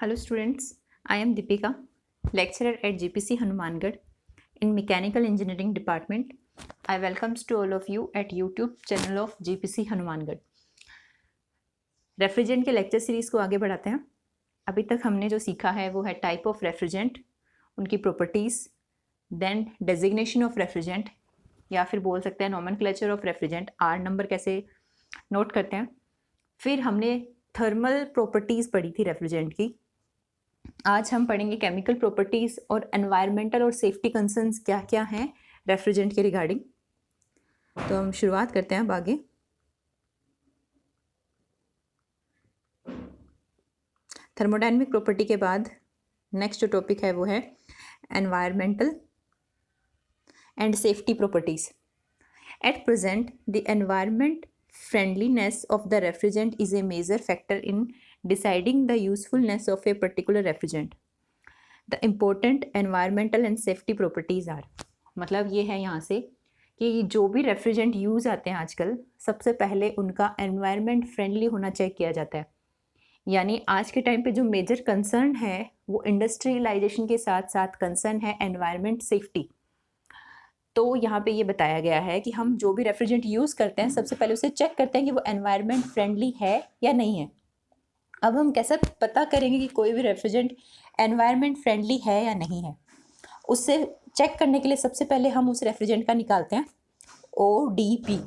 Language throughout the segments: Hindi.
Hello students, I am Deepika, lecturer at GPC Hanumangarh in Mechanical Engineering Department. I welcomes to all of you at YouTube channel of GPC Hanumangarh. Refrigerant के लेक्चर सीरीज़ को आगे बढ़ाते हैं। अभी तक हमने जो सीखा है वो है टाइप ऑफ रेफ्रिजरेंट, उनकी properties, then designation of refrigerant या फिर बोल सकते हैं nomenclature of refrigerant, R number कैसे नोट करते हैं। फिर हमने थर्मल प्रॉपर्टीज़ पढ़ी थी रेफ्रिजरेंट की। आज हम पढ़ेंगे केमिकल प्रॉपर्टीज़ और एनवायरमेंटल और सेफ्टी कंसर्न्स क्या क्या हैं रेफ्रिजरेंट के रिगार्डिंग। तो हम शुरुआत करते हैं अब आगे। थर्मोडायनेमिक प्रॉपर्टी के बाद नेक्स्ट जो टॉपिक है वो है environmental and safety properties. At present the environment friendliness of the refrigerant is a major factor in deciding the usefulness of a particular refrigerant. The important environmental and safety properties are, मतलब ये है यहाँ से कि जो भी रेफ्रिजरेंट यूज़ आते हैं आजकल, सबसे पहले उनका एनवायरनमेंट फ्रेंडली होना चेक किया जाता है। यानी आज के टाइम पे जो मेजर कंसर्न है वो इंडस्ट्रियलाइजेशन के साथ साथ कंसर्न है एनवायरनमेंट सेफ्टी। तो यहाँ पे ये बताया गया है कि हम जो भी रेफ्रिजरेंट यूज़ करते हैं सबसे पहले उसे चेक करते हैं कि वो एनवायरनमेंट फ्रेंडली है या नहीं है। अब हम कैसे पता करेंगे कि कोई भी रेफ्रिजरेंट एनवायरनमेंट फ्रेंडली है या नहीं है? उससे चेक करने के लिए सबसे पहले हम उस रेफ्रिजरेंट का निकालते हैं ODP,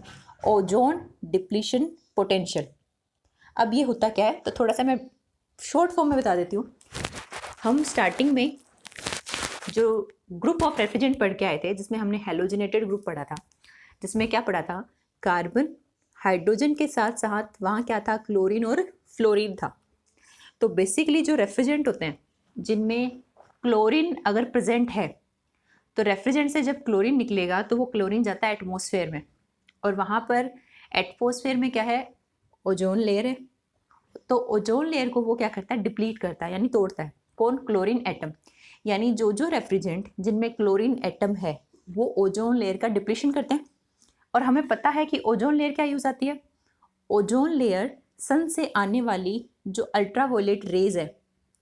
ओजोन डिप्लीशन पोटेंशियल। अब ये होता क्या है तो थोड़ा सा मैं शॉर्ट फॉर्म में बता देती हूँ। हम स्टार्टिंग में जो ग्रुप ऑफ रेफ्रिजरेंट पढ़ के आए थे जिसमें हमने हेलोजिनेटेड ग्रुप पढ़ा था, जिसमें क्या पढ़ा था, कार्बन हाइड्रोजन के साथ साथ वहाँ क्या था, क्लोरीन और फ्लोरीन था। तो बेसिकली जो रेफ्रिजरेंट होते हैं जिनमें क्लोरीन अगर प्रेजेंट है तो रेफ्रिजरेंट से जब क्लोरीन निकलेगा तो वो क्लोरीन जाता है एटमॉस्फेयर में, और वहाँ पर एटमॉस्फेयर में क्या है, ओजोन लेयर है। तो ओजोन लेयर को वो क्या करता है, डिप्लीट करता है यानी तोड़ता है। कौन? Chlorine atom. यानी जो जो रेफ्रिजरेंट जिनमें क्लोरीन एटम है वो ओजोन लेयर का डिप्लीशन करते हैं। और हमें पता है कि ओजोन लेयर क्या यूज़ आती है, ओजोन लेयर सन से आने वाली जो अल्ट्रावायलेट रेज है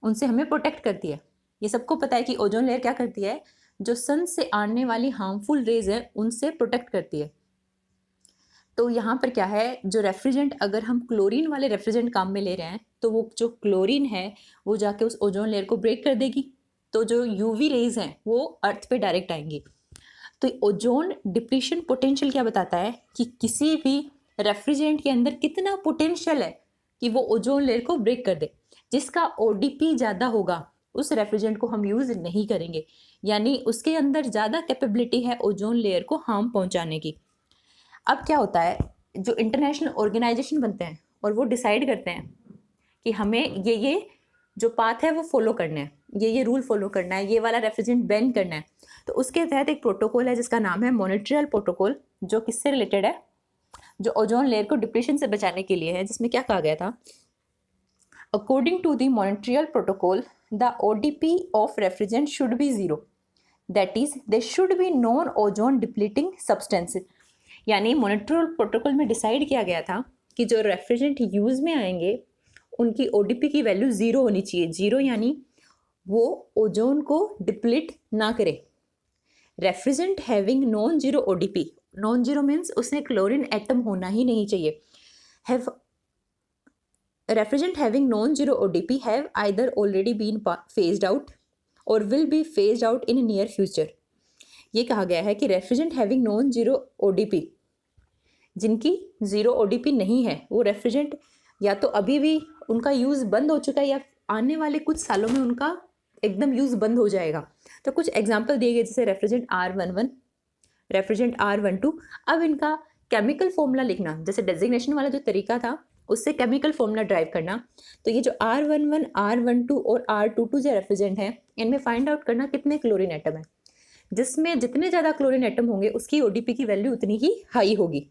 उनसे हमें प्रोटेक्ट करती है। ये सबको पता है कि ओजोन लेयर क्या करती है, जो सन से आने वाली हार्मफुल रेज है उनसे प्रोटेक्ट करती है। तो यहाँ पर क्या है, जो रेफ्रिजरेंट अगर हम क्लोरीन वाले रेफ्रिजरेंट काम में ले रहे हैं तो वो जो क्लोरीन है वो जाके उस ओजोन लेयर को ब्रेक कर देगी, तो जो यूवी रेज हैं वो अर्थ पे डायरेक्ट आएंगी। तो ओजोन डिप्लीशन पोटेंशियल क्या बताता है कि किसी भी रेफ्रिजरेंट के अंदर कितना पोटेंशियल है कि वो ओजोन लेयर को ब्रेक कर दे। जिसका ODP ज़्यादा होगा उस रेफ्रिजरेंट को हम यूज़ नहीं करेंगे, यानी उसके अंदर ज़्यादा कैपेबिलिटी है ओजोन लेयर को हार्म पहुँचाने की। अब क्या होता है, जो इंटरनेशनल ऑर्गेनाइजेशन बनते हैं और वो डिसाइड करते हैं कि हमें ये जो पाथ है वो फॉलो करना है, ये रूल फॉलो करना है, ये वाला रेफ्रिजरेंट बैन करना है। तो उसके तहत एक प्रोटोकॉल है जिसका नाम है मॉन्ट्रियल प्रोटोकॉल, जो किससे रिलेटेड है, जो ओजोन लेयर को डिप्लीशन से बचाने के लिए है। जिसमें क्या कहा गया था, according to the Montreal protocol the ODP of refrigerant should be 0, that is they should be non ozone depleting substance. यानी मॉन्ट्रियल प्रोटोकॉल में डिसाइड किया गया था कि जो रेफ्रिजरेंट यूज़ में आएंगे उनकी ODP की वैल्यू 0 होनी चाहिए। 0 यानी वो ओजोन को डिप्लीट ना करे। Refrigerant having non zero ODP, non zero means उसमें क्लोरीन एटम होना ही नहीं चाहिए। Have refrigerant having non zero ODP have either already been phased out और will be phased out in near future. ये कहा गया है कि refrigerant having non zero ODP, जिनकी 0 ODP नहीं है, वो रेफ्रिजरेंट या तो अभी भी उनका यूज़ बंद हो चुका है या आने वाले कुछ सालों में उनका एकदम यूज़ बंद हो जाएगा। तो कुछ एग्जांपल दिए गए जैसे रेफ्रिजरेंट R11, रेफ्रिजरेंट R12। अब इनका केमिकल फॉर्मूला लिखना, जैसे डेजिग्नेशन वाला जो तरीका था उससे केमिकल फॉर्मूला ड्राइव करना। तो ये जो R11, R12 और R22 जो रेफ्रिजरेंट हैं इनमें फाइंड आउट करना कितने क्लोरीन एटम है। जिसमें जितने ज़्यादा क्लोरीन एटम होंगे उसकी ODP की वैल्यू उतनी ही हाई होगी।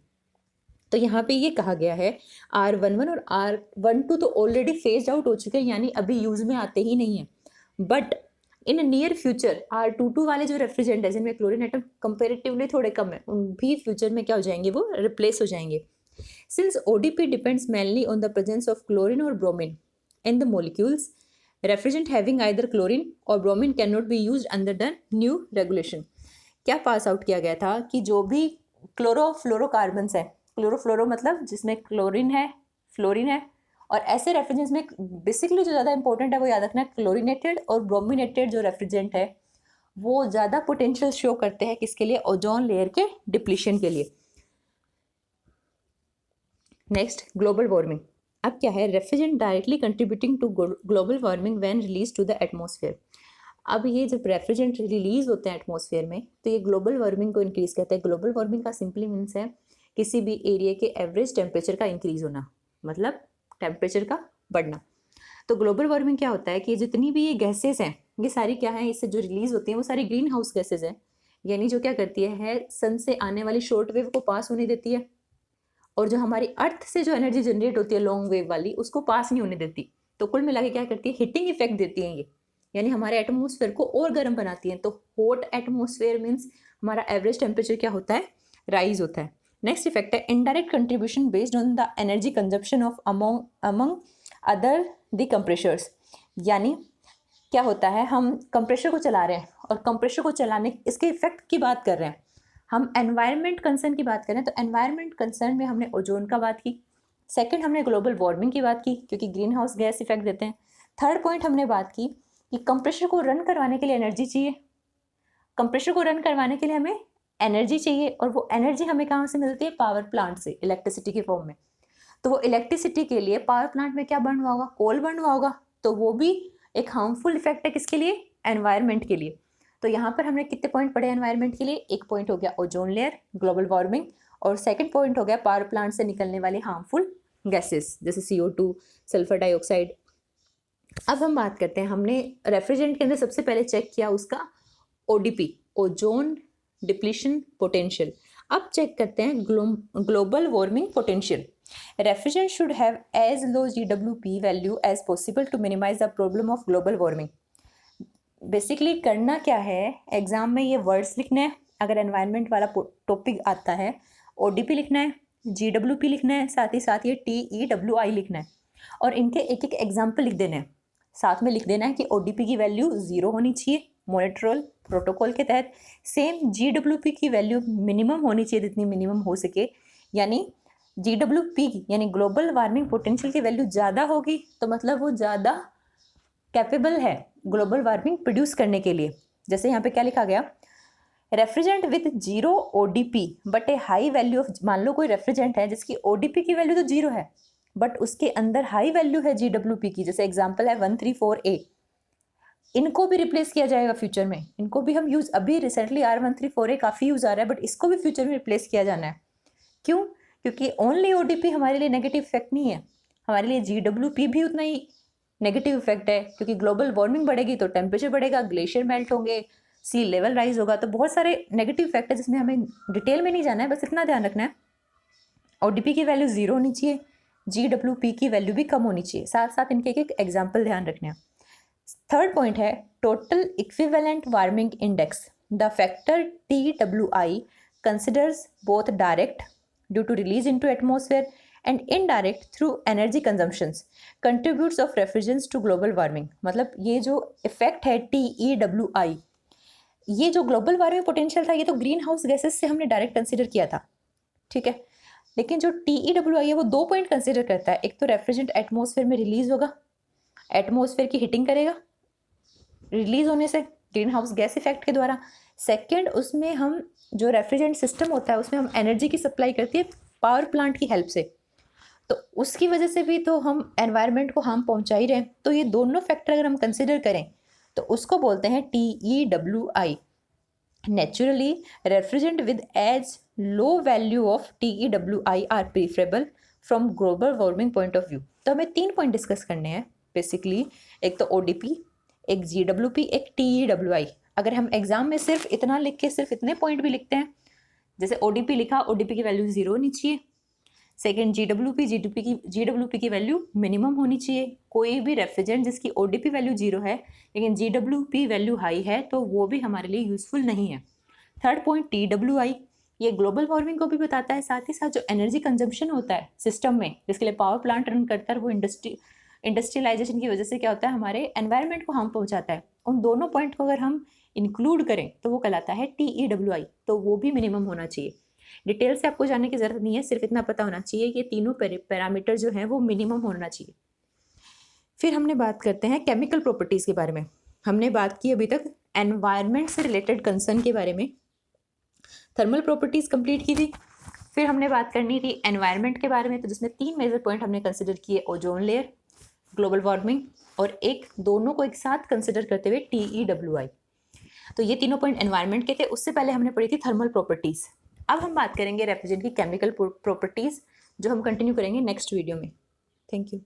तो यहाँ पे ये कहा गया है R11 और R12 तो ऑलरेडी फेज आउट हो चुके हैं, यानी अभी यूज़ में आते ही नहीं हैं। But in near future R22 वाले जो रेफ्रिजरेंट है जिनमें क्लोरीन एटम कंपेरेटिवली थोड़े कम है, उन भी फ्यूचर में क्या हो जाएंगे, वो रिप्लेस हो जाएंगे। Since ODP depends mainly on the presence of chlorine और bromine in the molecules, refrigerant having either chlorine और bromine can not be used under the new regulation. क्या पास आउट किया गया था कि जो भी क्लोरोफ्लोरोकार्बन्स है, क्लोरोफ्लोरो मतलब जिसमें क्लोरीन है, फ्लोरीन है, और ऐसे रेफ्रिजरेंट्स में बेसिकली जो ज़्यादा इंपॉर्टेंट है वो याद रखना, क्लोरीनेटेड और ब्रोमिनेटेड जो रेफ्रिजरेंट है वो ज़्यादा पोटेंशियल शो करते हैं किसके लिए, ओजोन लेयर के डिप्लीशन के लिए। Next, global warming. अब क्या है, refrigerant directly contributing to global warming when release to the atmosphere. अब ये जब रेफ्रिजरेंट रिलीज होते हैं एटमॉस्फेयर में तो ये ग्लोबल वार्मिंग को इंक्रीज करता है। ग्लोबल वार्मिंग का सिंपली मीन्स है किसी भी एरिया के एवरेज टेम्परेचर का इंक्रीज होना, मतलब टेम्परेचर का बढ़ना। तो ग्लोबल वार्मिंग क्या होता है कि जितनी भी ये गैसेस हैं ये सारी क्या है, इससे जो रिलीज होती हैं वो सारी ग्रीन हाउस गैसेज हैं, यानी जो क्या करती है सन से आने वाली शॉर्ट वेव को पास होने देती है, और जो हमारी अर्थ से जो एनर्जी जनरेट होती है लॉन्ग वेव वाली उसको पास नहीं होने देती। तो कुल मिला के क्या करती है, हीटिंग इफेक्ट देती हैं ये, यानी हमारे एटमॉस्फेयर को और गर्म बनाती हैं। तो हॉट एटमॉस्फेयर मीन्स हमारा एवरेज टेम्परेचर क्या होता है, राइज होता है। नेक्स्ट इफेक्ट है indirect contribution based on the energy consumption of among other the compressors. यानी क्या होता है, हम कंप्रेशर को चला रहे हैं और कंप्रेशर को चलाने इसके इफेक्ट की बात कर रहे हैं, हम एनवायरनमेंट कंसर्न की बात करें तो एनवायरनमेंट कंसर्न में हमने ओजोन का बात की। सेकंड हमने ग्लोबल वार्मिंग की बात की क्योंकि ग्रीन हाउस गैस इफेक्ट देते हैं। थर्ड पॉइंट हमने बात की कि कंप्रेशर को रन करवाने के लिए एनर्जी चाहिए, कंप्रेशर को रन करवाने के लिए हमें एनर्जी चाहिए, और वो एनर्जी हमें कहाँ से मिलती है, पावर प्लांट से, इलेक्ट्रिसिटी के फॉर्म में। तो वो इलेक्ट्रिसिटी के लिए पावर प्लांट में क्या बर्न हुआ होगा, कोल बर्न हुआ होगा, तो वो भी एक हार्मफुल इफेक्ट है किसके लिए, एनवायरनमेंट के लिए। तो यहाँ पर हमने कितने पॉइंट पढ़े एनवायरनमेंट के लिए, एक पॉइंट हो गया ओजोन लेयर, ग्लोबल वार्मिंग, और सेकंड पॉइंट हो गया पावर प्लांट से निकलने वाली हार्मफुल गैसेस जैसे CO2, सल्फर डाइऑक्साइड। अब हम बात करते हैं, हमने रेफ्रिजरेंट के अंदर सबसे पहले चेक किया उसका ODP, ओजोन डिप्लीशन पोटेंशियल। अब चेक करते हैं global warming potential. Refrigerant should have as low GWP value as possible to minimize the problem of global warming. Basically करना क्या है, एग्जाम में ये वर्ड्स लिखना है, अगर एनवायरनमेंट वाला टॉपिक आता है ODP लिखना है, GWP लिखना है, साथ ही साथ ये TEWI लिखना है, और इनके एक एक एग्जाम्पल लिख देने हैं। साथ में लिख देना है कि ODP की वैल्यू 0 होनी चाहिए मोनेट्रोल प्रोटोकॉल के तहत, सेम GWP की वैल्यू मिनिमम होनी चाहिए जितनी मिनिमम हो सके, यानी GWP की यानी ग्लोबल वार्मिंग पोटेंशियल की वैल्यू ज़्यादा होगी तो मतलब वो ज़्यादा कैपेबल है ग्लोबल वार्मिंग प्रोड्यूस करने के लिए। जैसे यहाँ पे क्या लिखा गया, refrigerant with 0 ODP but A high value of, मान लो कोई रेफ्रिजरेंट है जिसकी ODP की वैल्यू तो 0 है बट उसके अंदर हाई वैल्यू है GWP की, जैसे एग्जांपल है 134A, इनको भी रिप्लेस किया जाएगा फ्यूचर में, इनको भी हम यूज़, अभी रिसेंटली R134A काफ़ी यूज़ आ रहा है बट इसको भी फ्यूचर में रिप्लेस किया जाना है। क्यों? क्योंकि ओनली ODP हमारे लिए नेगेटिव इफेक्ट नहीं है, हमारे लिए GWP भी उतना ही नेगेटिव इफेक्ट है, क्योंकि ग्लोबल वार्मिंग बढ़ेगी तो टेम्परेचर बढ़ेगा, ग्लेशियर मेल्ट होंगे, सी लेवल राइज होगा, तो बहुत सारे नेगेटिव इफेक्ट है जिसमें हमें डिटेल में नहीं जाना है, बस इतना ध्यान रखना है ODP की वैल्यू 0 होनी चाहिए, GWP की वैल्यू भी कम होनी चाहिए, साथ साथ इनके एक एग्जाम्पल ध्यान रखना है। थर्ड पॉइंट है total equivalent warming index. The factor TWI considers both direct due to release into atmosphere and indirect through energy consumptions contributes of refrigerants to global warming. मतलब ये जो इफेक्ट है TEWI, ये जो ग्लोबल वार्मिंग पोटेंशियल था ये तो ग्रीन हाउस गैसेस से हमने डायरेक्ट कंसिडर किया था, ठीक है, लेकिन जो TEWI है वो 2 पॉइंट कंसिडर करता है। एक तो रेफ्रिजरेंट एटमॉस्फेयर में रिलीज होगा, एटमॉस्फेयर की हीटिंग करेगा रिलीज होने से ग्रीन हाउस गैस इफेक्ट के द्वारा। सेकंड, उसमें हम जो रेफ्रिजरेंट सिस्टम होता है उसमें हम एनर्जी की सप्लाई करती है पावर प्लांट की हेल्प से, तो उसकी वजह से भी तो हम एनवायरनमेंट को हार्म पहुंचा ही रहे हैं। तो ये दोनों फैक्टर अगर हम कंसिडर करें तो उसको बोलते हैं TEWI। Naturally refrigerant with as low value of TEWI are preferable from global warming point of view. तो हमें 3 पॉइंट डिस्कस करने हैं बेसिकली, एक तो ODP, एक GWP, एक TEWI। अगर हम एग्जाम में सिर्फ इतना लिख के सिर्फ इतने पॉइंट भी लिखते हैं, जैसे ODP लिखा, ODP की वैल्यू 0 होनी चाहिए, सेकेंड GWP की वैल्यू मिनिमम होनी चाहिए। कोई भी रेफ्रिजरेंट जिसकी ODP वैल्यू 0 है लेकिन GWP वैल्यू हाई है तो वो भी हमारे लिए यूजफुल नहीं है। थर्ड पॉइंट TWI, ये ग्लोबल वार्मिंग को भी बताता है, साथ ही साथ जो एनर्जी कंजम्पशन होता है सिस्टम में जिसके लिए पावर प्लांट रन करता है वो इंडस्ट्री इंडस्ट्रियलाइजेशन की वजह से क्या होता है, हमारे एनवायरनमेंट को हार्म पहुंचाता है। उन दोनों पॉइंट को अगर हम इंक्लूड करें तो वो कहलाता है TEWI, तो वो भी मिनिमम होना चाहिए। डिटेल से आपको जानने की ज़रूरत नहीं है, सिर्फ इतना पता होना चाहिए कि तीनों पैरामीटर जो हैं वो मिनिमम होना चाहिए। फिर हमने बात करते हैं केमिकल प्रॉपर्टीज़ के बारे में। हमने बात की अभी तक एनवायरनमेंट से रिलेटेड कंसर्न के बारे में, थर्मल प्रॉपर्टीज़ कंप्लीट की थी। फिर हमने बात करनी थी एनवायरनमेंट के बारे में, तो जिसमें 3 मेजर पॉइंट हमने कंसिडर किए, ओजोन लेयर, ग्लोबल वार्मिंग और एक दोनों को एक साथ कंसिडर करते हुए TEWI। तो ये तीनों पॉइंट एनवायरनमेंट के थे। उससे पहले हमने पढ़ी थी थर्मल प्रॉपर्टीज़। अब हम बात करेंगे रेफ्रिजरेंट की केमिकल प्रॉपर्टीज़, जो हम कंटिन्यू करेंगे नेक्स्ट वीडियो में। Thank you.